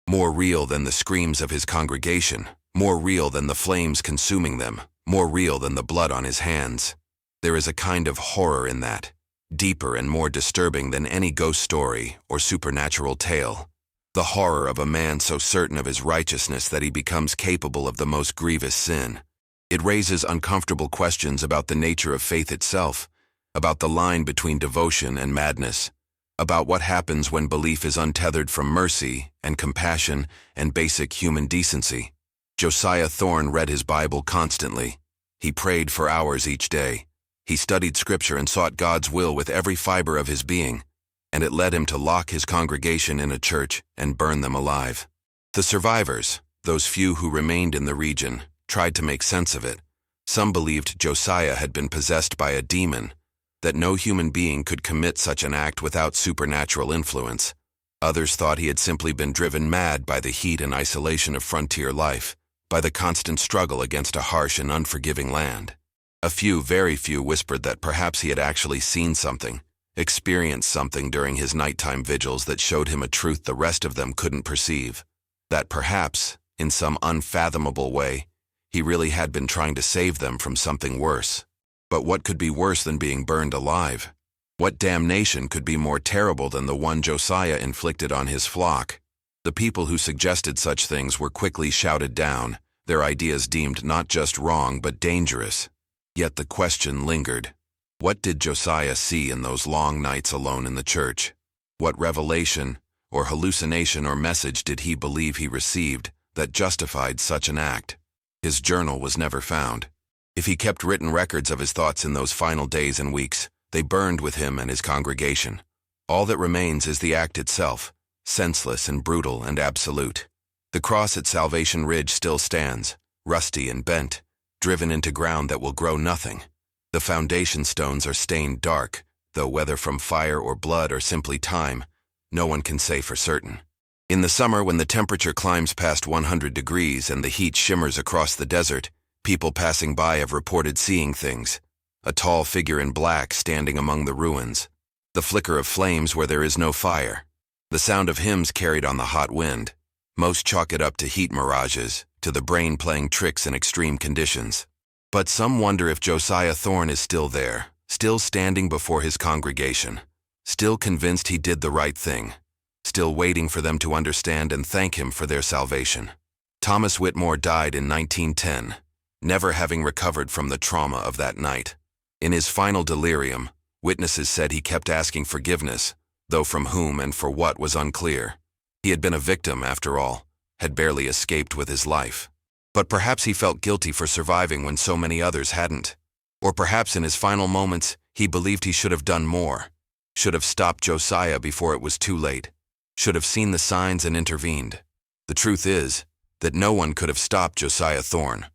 More real than the screams of his congregation, more real than the flames consuming them, more real than the blood on his hands. There is a kind of horror in that, deeper and more disturbing than any ghost story or supernatural tale. The horror of a man so certain of his righteousness that he becomes capable of the most grievous sin. It raises uncomfortable questions about the nature of faith itself, about the line between devotion and madness, about what happens when belief is untethered from mercy and compassion and basic human decency. Josiah Thorne read his Bible constantly. He prayed for hours each day. He studied Scripture and sought God's will with every fiber of his being, and it led him to lock his congregation in a church and burn them alive. The survivors, those few who remained in the region, tried to make sense of it. Some believed Josiah had been possessed by a demon, that no human being could commit such an act without supernatural influence. Others thought he had simply been driven mad by the heat and isolation of frontier life, by the constant struggle against a harsh and unforgiving land. A few, very few, whispered that perhaps he had actually seen something, experienced something during his nighttime vigils that showed him a truth the rest of them couldn't perceive. That perhaps, in some unfathomable way, he really had been trying to save them from something worse. But what could be worse than being burned alive? What damnation could be more terrible than the one Josiah inflicted on his flock? The people who suggested such things were quickly shouted down, their ideas deemed not just wrong but dangerous. Yet the question lingered. What did Josiah see in those long nights alone in the church? What revelation, or hallucination or message did he believe he received that justified such an act? His journal was never found. If he kept written records of his thoughts in those final days and weeks, they burned with him and his congregation. All that remains is the act itself, senseless and brutal and absolute. The cross at Salvation Ridge still stands, rusty and bent, driven into ground that will grow nothing. The foundation stones are stained dark, though whether from fire or blood or simply time, no one can say for certain. In the summer, when the temperature climbs past 100 degrees and the heat shimmers across the desert, people passing by have reported seeing things. A tall figure in black standing among the ruins. The flicker of flames where there is no fire. The sound of hymns carried on the hot wind. Most chalk it up to heat mirages, to the brain playing tricks in extreme conditions. But some wonder if Josiah Thorne is still there, still standing before his congregation, still convinced he did the right thing, still waiting for them to understand and thank him for their salvation. Thomas Whitmore died in 1910, never having recovered from the trauma of that night. In his final delirium, witnesses said he kept asking forgiveness, though from whom and for what was unclear. He had been a victim, after all, had barely escaped with his life. But perhaps he felt guilty for surviving when so many others hadn't. Or perhaps in his final moments, he believed he should have done more, should have stopped Josiah before it was too late, should have seen the signs and intervened. The truth is that no one could have stopped Josiah Thorne.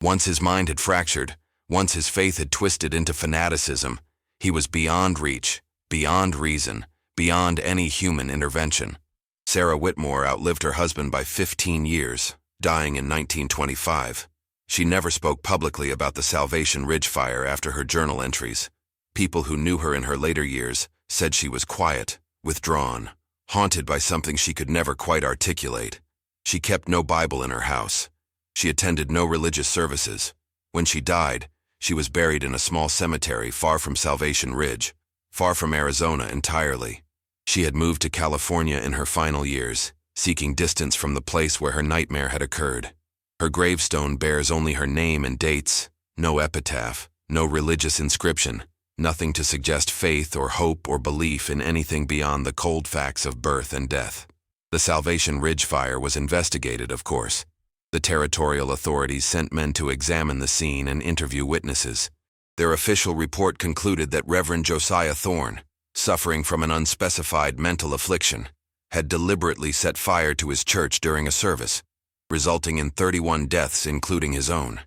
Once his mind had fractured, once his faith had twisted into fanaticism, he was beyond reach, beyond reason, beyond any human intervention. Sarah Whitmore outlived her husband by 15 years, dying in 1925. She never spoke publicly about the Salvation Ridge fire after her journal entries. People who knew her in her later years said she was quiet, withdrawn, haunted by something she could never quite articulate. She kept no Bible in her house. She attended no religious services. When she died, she was buried in a small cemetery far from Salvation Ridge, far from Arizona entirely. She had moved to California in her final years, seeking distance from the place where her nightmare had occurred. Her gravestone bears only her name and dates, no epitaph, no religious inscription, nothing to suggest faith or hope or belief in anything beyond the cold facts of birth and death. The Salvation Ridge fire was investigated, of course. The territorial authorities sent men to examine the scene and interview witnesses. Their official report concluded that Reverend Josiah Thorne, suffering from an unspecified mental affliction, had deliberately set fire to his church during a service, resulting in 31 deaths, including his own.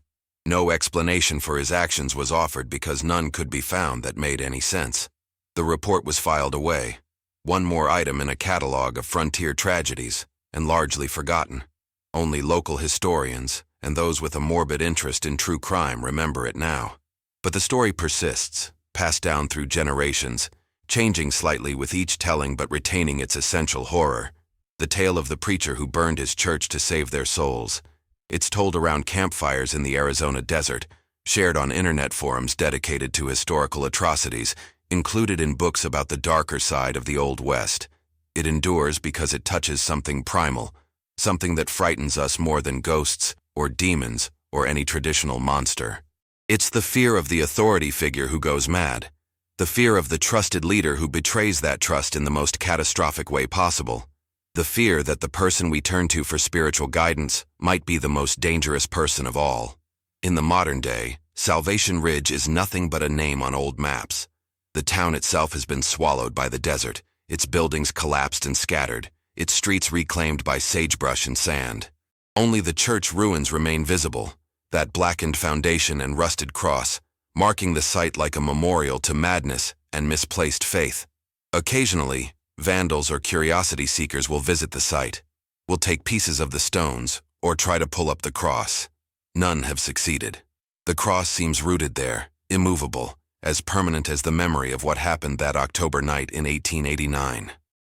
No explanation for his actions was offered because none could be found that made any sense. The report was filed away, one more item in a catalog of frontier tragedies, and largely forgotten. Only local historians, and those with a morbid interest in true crime, remember it now. But the story persists, passed down through generations, changing slightly with each telling but retaining its essential horror. The tale of the preacher who burned his church to save their souls. It's told around campfires in the Arizona desert, shared on internet forums dedicated to historical atrocities, included in books about the darker side of the Old West. It endures because it touches something primal, something that frightens us more than ghosts or demons or any traditional monster. It's the fear of the authority figure who goes mad, the fear of the trusted leader who betrays that trust in the most catastrophic way possible, the fear that the person we turn to for spiritual guidance might be the most dangerous person of all. In the modern day, Salvation Ridge is nothing but a name on old maps. The town itself has been swallowed by the desert, its buildings collapsed and scattered, its streets reclaimed by sagebrush and sand. Only the church ruins remain visible, that blackened foundation and rusted cross, marking the site like a memorial to madness and misplaced faith. Occasionally, vandals or curiosity seekers will visit the site, will take pieces of the stones, or try to pull up the cross. None have succeeded. The cross seems rooted there, immovable, as permanent as the memory of what happened that October night in 1889.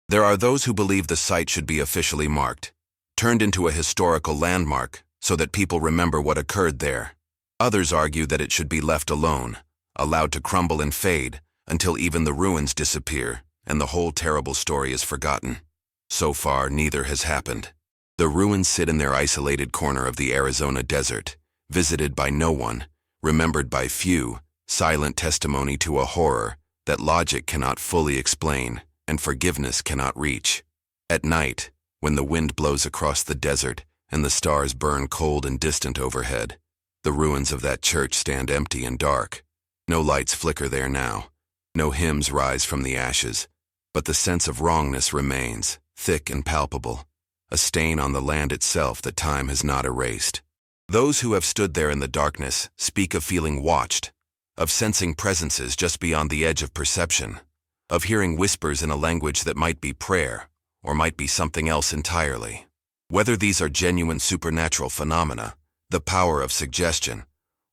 There are those who believe the site should be officially marked, turned into a historical landmark so that people remember what occurred there. Others argue that it should be left alone, allowed to crumble and fade until even the ruins disappear and the whole terrible story is forgotten. So far, neither has happened. The ruins sit in their isolated corner of the Arizona desert, visited by no one, remembered by few, silent testimony to a horror that logic cannot fully explain and forgiveness cannot reach. At night, when the wind blows across the desert and the stars burn cold and distant overhead, the ruins of that church stand empty and dark. No lights flicker there now. No hymns rise from the ashes. But the sense of wrongness remains, thick and palpable, a stain on the land itself that time has not erased. Those who have stood there in the darkness speak of feeling watched, of sensing presences just beyond the edge of perception, of hearing whispers in a language that might be prayer, or might be something else entirely. Whether these are genuine supernatural phenomena, the power of suggestion,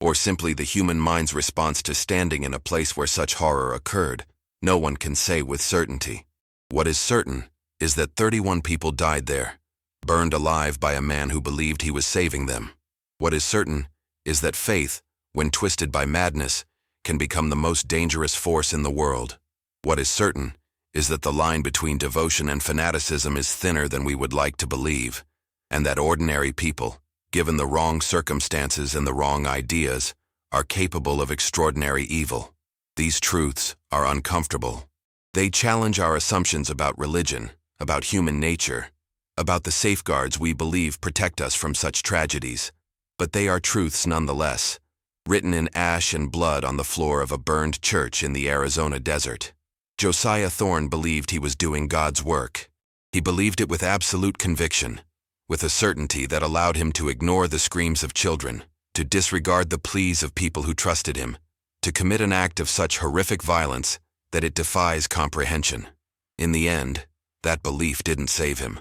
or simply the human mind's response to standing in a place where such horror occurred, no one can say with certainty. What is certain is that 31 people died there, burned alive by a man who believed he was saving them. What is certain is that faith, when twisted by madness, can become the most dangerous force in the world. What is certain is that the line between devotion and fanaticism is thinner than we would like to believe, and that ordinary people, given the wrong circumstances and the wrong ideas, are capable of extraordinary evil. These truths are uncomfortable. They challenge our assumptions about religion, about human nature, about the safeguards we believe protect us from such tragedies. But they are truths nonetheless, written in ash and blood on the floor of a burned church in the Arizona desert. Josiah Thorne believed he was doing God's work. He believed it with absolute conviction, with a certainty that allowed him to ignore the screams of children, to disregard the pleas of people who trusted him, to commit an act of such horrific violence that it defies comprehension. In the end, that belief didn't save him.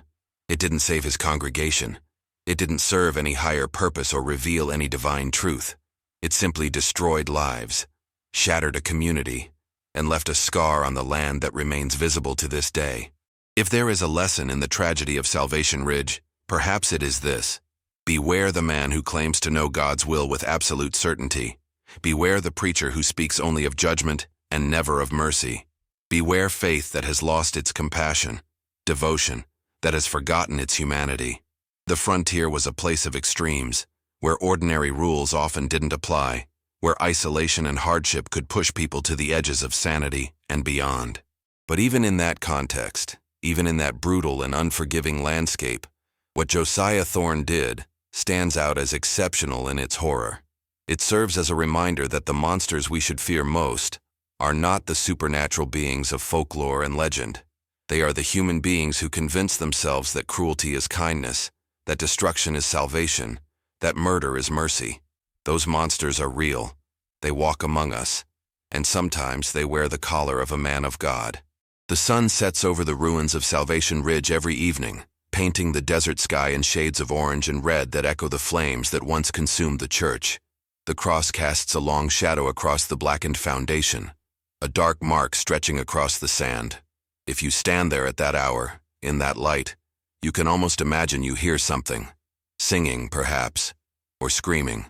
It didn't save his congregation. It didn't serve any higher purpose or reveal any divine truth. It simply destroyed lives, shattered a community, and left a scar on the land that remains visible to this day. If there is a lesson in the tragedy of Salvation Ridge, perhaps it is this: beware the man who claims to know God's will with absolute certainty. Beware the preacher who speaks only of judgment and never of mercy. Beware faith that has lost its compassion, devotion that has forgotten its humanity. The frontier was a place of extremes, where ordinary rules often didn't apply, where isolation and hardship could push people to the edges of sanity and beyond. But even in that context, even in that brutal and unforgiving landscape, what Josiah Thorne did stands out as exceptional in its horror. It serves as a reminder that the monsters we should fear most are not the supernatural beings of folklore and legend. They are the human beings who convince themselves that cruelty is kindness, that destruction is salvation, that murder is mercy. Those monsters are real. They walk among us, and sometimes they wear the collar of a man of God. The sun sets over the ruins of Salvation Ridge every evening, painting the desert sky in shades of orange and red that echo the flames that once consumed the church. The cross casts a long shadow across the blackened foundation, a dark mark stretching across the sand. If you stand there at that hour, in that light, you can almost imagine you hear something. Singing, perhaps, or screaming,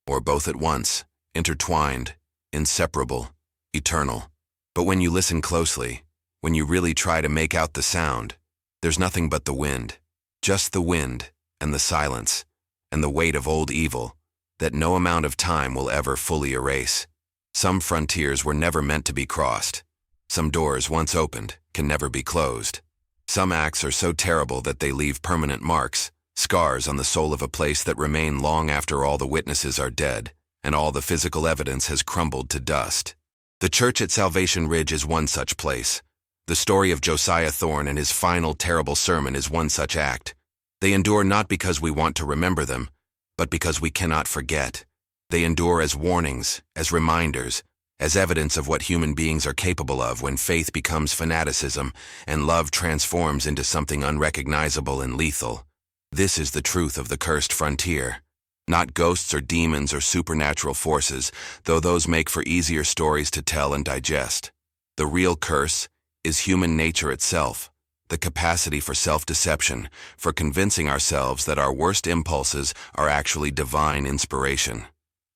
or both at once, intertwined, inseparable, eternal. But when you listen closely, when you really try to make out the sound, there's nothing but the wind. Just the wind, and the silence, and the weight of old evil, that no amount of time will ever fully erase. Some frontiers were never meant to be crossed. Some doors, once opened, can never be closed. Some acts are so terrible that they leave permanent marks, scars on the soul of a place that remain long after all the witnesses are dead, and all the physical evidence has crumbled to dust. The church at Salvation Ridge is one such place. The story of Josiah Thorne and his final terrible sermon is one such act. They endure not because we want to remember them, but because we cannot forget. They endure as warnings, as reminders, as evidence of what human beings are capable of when faith becomes fanaticism and love transforms into something unrecognizable and lethal. This is the truth of the cursed frontier. Not ghosts or demons or supernatural forces, though those make for easier stories to tell and digest. The real curse is human nature itself, the capacity for self-deception, for convincing ourselves that our worst impulses are actually divine inspiration.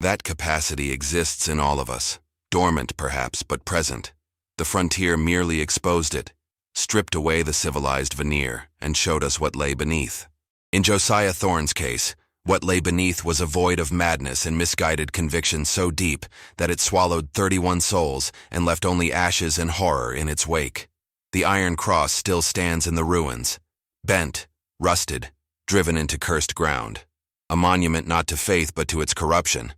That capacity exists in all of us, dormant perhaps, but present. The frontier merely exposed it, stripped away the civilized veneer, and showed us what lay beneath. In Josiah Thorne's case, what lay beneath was a void of madness and misguided conviction so deep that it swallowed 31 souls and left only ashes and horror in its wake. The Iron Cross still stands in the ruins, bent, rusted, driven into cursed ground. A monument not to faith but to its corruption,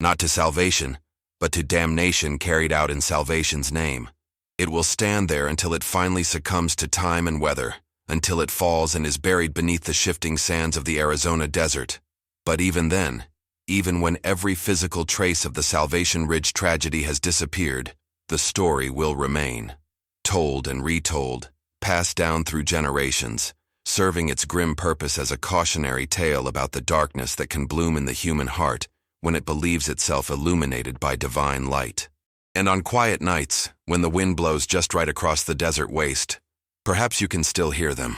not to salvation, but to damnation carried out in salvation's name. It will stand there until it finally succumbs to time and weather, until it falls and is buried beneath the shifting sands of the Arizona desert. But even then, even when every physical trace of the Salvation Ridge tragedy has disappeared, the story will remain. Told and retold, passed down through generations, serving its grim purpose as a cautionary tale about the darkness that can bloom in the human heart when it believes itself illuminated by divine light. And on quiet nights, when the wind blows just right across the desert waste, perhaps you can still hear them.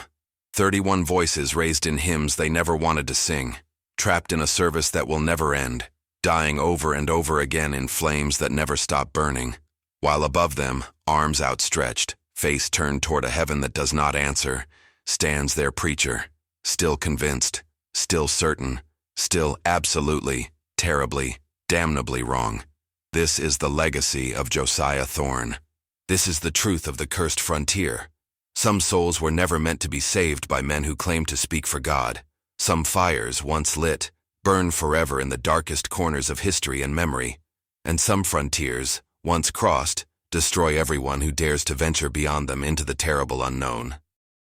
31 voices raised in hymns they never wanted to sing, trapped in a service that will never end, dying over and over again in flames that never stop burning, while above them, arms outstretched, face turned toward a heaven that does not answer, stands their preacher, still convinced, still certain, still absolutely, terribly, damnably wrong. This is the legacy of Josiah Thorne. This is the truth of the cursed frontier. Some souls were never meant to be saved by men who claim to speak for God. Some fires, once lit, burn forever in the darkest corners of history and memory. And some frontiers, once crossed, destroy everyone who dares to venture beyond them into the terrible unknown.